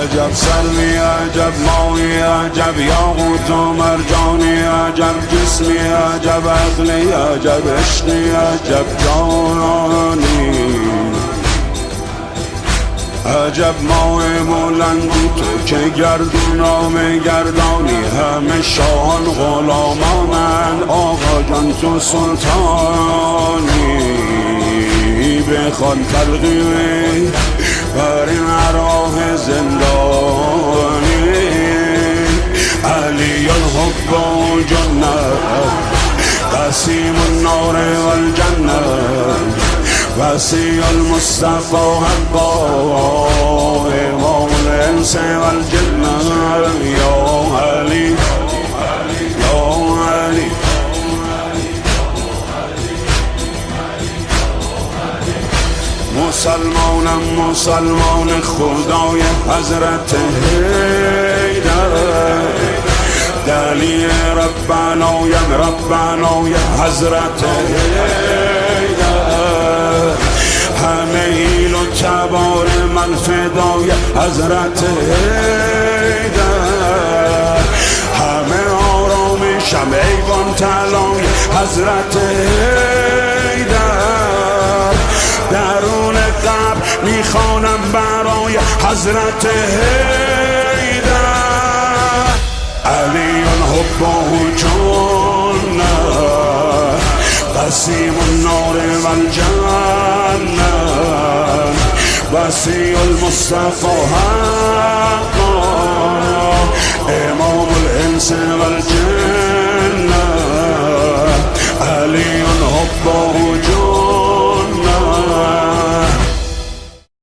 عجب سروی عجب ماهی عجب یاقوت و مرجانی عجب جسمی عجب عقلی عجب عشقی عجب جانانی عجب ماه بلندی تو که گردونام گردانی همه شاهان غلامانند آقا جان تو سلطانی بخوان تلقیه بر این راه زندانی علی الحب و جنت قسیم النار و الجنه وسیع المصطفى حقا امام الانس و الجنه یا علی یا علی مسلمان خدای حضرت حیدر دلی ربنای حضرت حیدر همه ایل و تبار من فدای حضرت حیدر همه آرامشم ایوان طلای حضرت حیدر درون قبر میخوانم برای حضرت حیدر علی الحب و جنت قسیم النار و الجنه وسیع المصطفى حقا امام الانس و الجنه